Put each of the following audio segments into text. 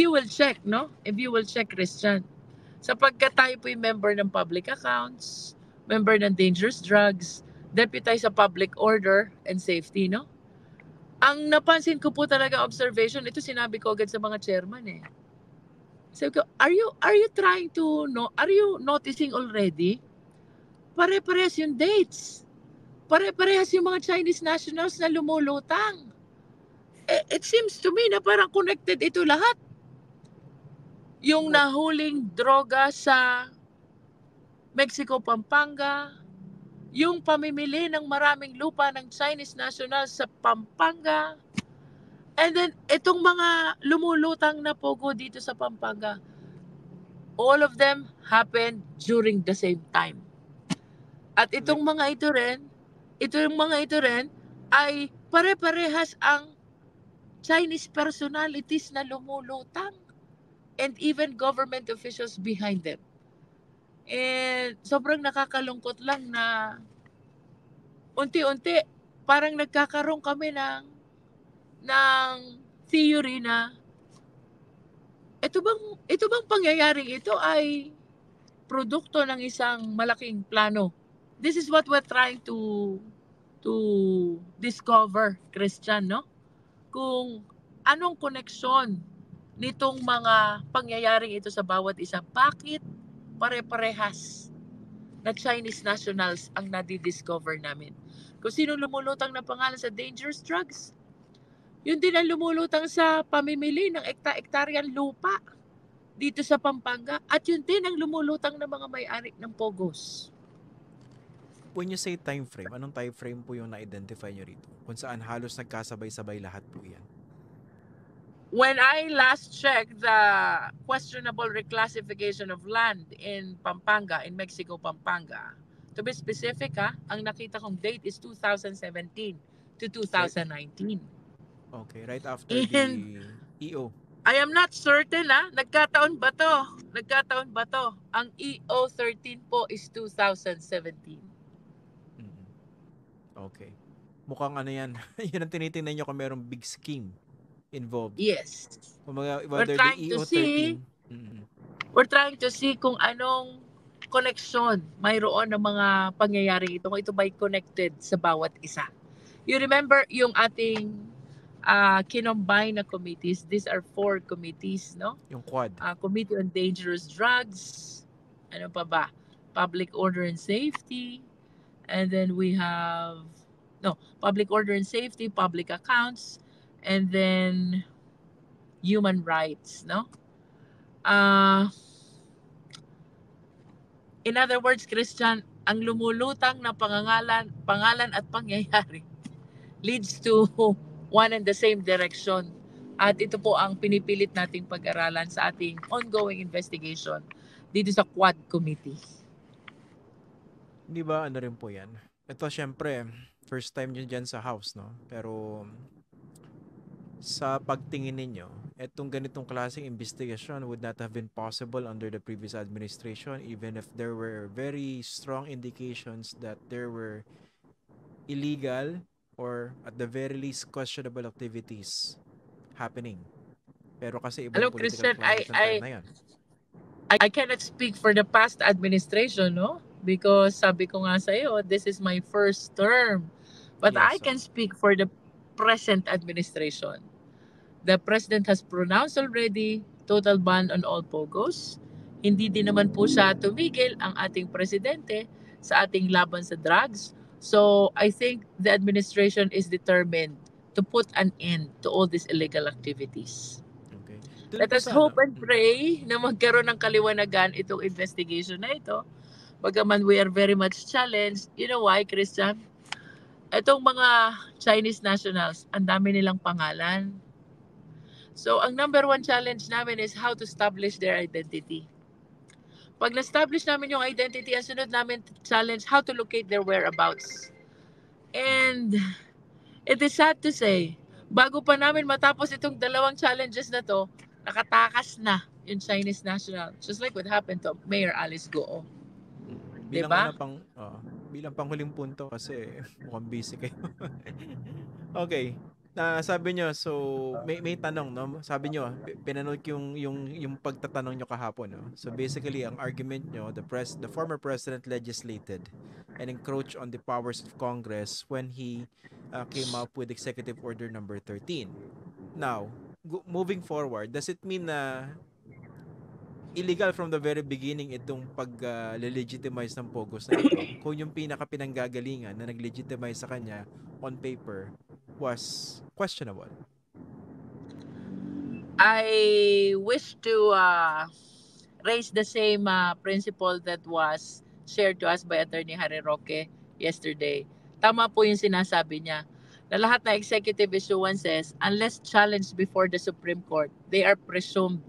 you will check, no? If you will check, Christian, sapagkat tayo po'y member ng public accounts, member ng dangerous drugs, deputize sa public order and safety, no? Ang napansin ko po talaga observation, ito sinabi ko agad sa mga chairman eh. Sabi ko, are you trying to are you noticing already? Pare-parehas yung dates. Pare-parehas yung mga Chinese nationals na lumulutang. It seems to me na parang connected ito lahat. Yung nahuling droga sa Mexico, Pampanga, yung pamimili ng maraming lupa ng Chinese nationals sa Pampanga, and then itong mga lumulutang na pogo dito sa Pampanga, all of them happened during the same time. At itong mga ito rin ay pare-parehas ang Chinese personalities na lumulutang and even government officials behind them. And sobrang nakakalungkot lang na unti-unti parang nagkakaroon kami ng theory na ito bang pangyayaring ito ay produkto ng isang malaking plano. This is what we're trying to discover, Christian, no? Kung anong koneksyon nitong mga pangyayaring ito sa bawat isa. Bakit pare-parehas na Chinese nationals ang nadi-discover namin? Kung sino lumulutang na pangalan sa dangerous drugs, yun din ang lumulutang sa pamimili ng ektaryang lupa dito sa Pampanga, at yun din ang lumulutang ng mga may-ari ng Pogos. When you say time frame, anong time frame po yung na-identify nyo rito? Kung saan halos nagkasabay-sabay lahat po yan? When I last checked the questionable reclassification of land in Pampanga, in Mexico, Pampanga, to be specific, ang nakita kong date is 2017 to 2019. Okay, right after the EO. I am not certain, nagkataon ba to? Ang EO 13 po is 2017. Okay. Mukhang ano yan. Yun ang tinitingnan nyo kung merong big scheme involved. Yes. We're trying to see we're trying to see kung anong connection mayroon ng mga pangyayari ito, kung ito ba'y connected sa bawat isa. You remember yung ating kinombine na committees? These are 4 committees, no? Yung quad. Committee on Dangerous Drugs, ano pa ba? Public Order and Safety, and then we have Public Order and Safety, Public Accounts, and then Human Rights, no? In other words, Christian, ang lumulutang na pangalan at pangyayari leads to one and the same direction. At ito po ang pinipilit nating pag-aralan sa ating ongoing investigation dito sa Quad Committee. Di ba ano rin po yan? Ito syempre, first time nyo dyan sa house, no? Pero sa pagtingin ninyo, etong ganitong klaseng investigation would not have been possible under the previous administration even if there were very strong indications that there were illegal or at the very least questionable activities happening. Pero kasi ibang political climate sa time na yan. I cannot speak for the past administration, no? Because sabi ko nga sa iyo, this is my first term. But yes, I can speak for the present administration. The President has pronounced already total ban on all Pogos. Hindi din naman po siya tumigil ang ating presidente sa ating laban sa drugs. So I think the administration is determined to put an end to all these illegal activities. Okay. Let us hope and pray na magkaroon ng kaliwanagan itong investigation na ito. Bagaman we are very much challenged. You know why, Christian? Itong mga Chinese nationals, ang dami nilang pangalan. So, ang number 1 challenge namin is how to establish their identity. Pag na-establish namin yung identity, ang sunod namin challenge, how to locate their whereabouts. And it is sad to say, bago pa namin matapos itong 2 challenges na to, nakatakas na yung Chinese national. Just like what happened to Mayor Alice Goo. Bilang bilang panghuling punto kasi mukhang busy kayo. Okay. Na sabi nyo, so may tanong, no? Sabi nyo, pinanood ko yung pagtatanong nyo kahapon, no? So basically, ang argument nyo, the former president legislated and encroached on the powers of Congress when he came up with Executive Order number 13. Now, moving forward, does it mean na illegal from the very beginning itong pag-legitimize ng Pogos na ito kung yung pinaka-pinanggagalingan na nag-legitimize sa kanya on paper was questionable? I wish to raise the same principle that was shared to us by Attorney Harry Roque yesterday. Tama po yung sinasabi niya na lahat na executive issuances, unless challenged before the Supreme Court, they are presumed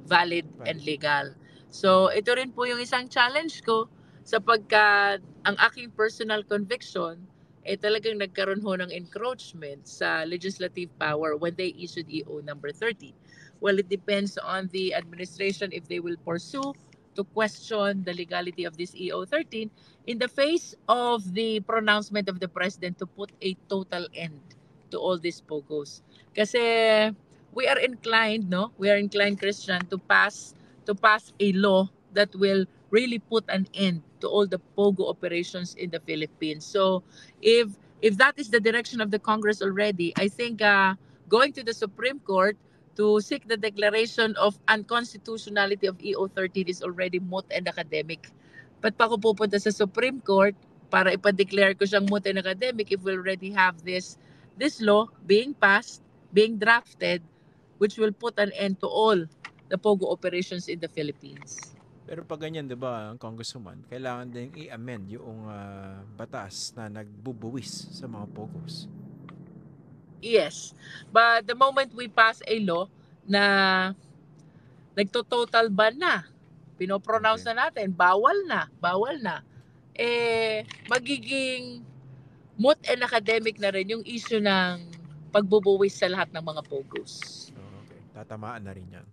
valid and legal. So, ito rin po yung isang challenge ko sapagkat ang aking personal conviction talagang nagkaroon ho ng encroachment sa legislative power when they issued EO number 30. Well, it depends on the administration if they will pursue to question the legality of this EO 13 in the face of the pronouncement of the president to put a total end to all these pogos. Kasi we are inclined, no? We are inclined, Christian, to pass a law that will really put an end to all the pogo operations in the Philippines. So, if that is the direction of the Congress already, I think going to the Supreme Court to seek the declaration of unconstitutionality of EO 13 is already moot and academic. Ba't pa ako pupunta sa Supreme Court para ipa-declare ko siyang moot and academic if we already have this law being passed, being drafted, which will put an end to all the pogo operations in the Philippines. Pero pag ganyan, di ba, ang congresswoman, kailangan din i-amend yung batas na nagbubuwis sa mga pogos. Yes. But the moment we pass a law na nagto-total ban na, pinopronounce na natin, bawal na, magiging moot and academic na rin yung issue ng pagbubuwis sa lahat ng mga pogos. Okay. Tatamaan na rin yan.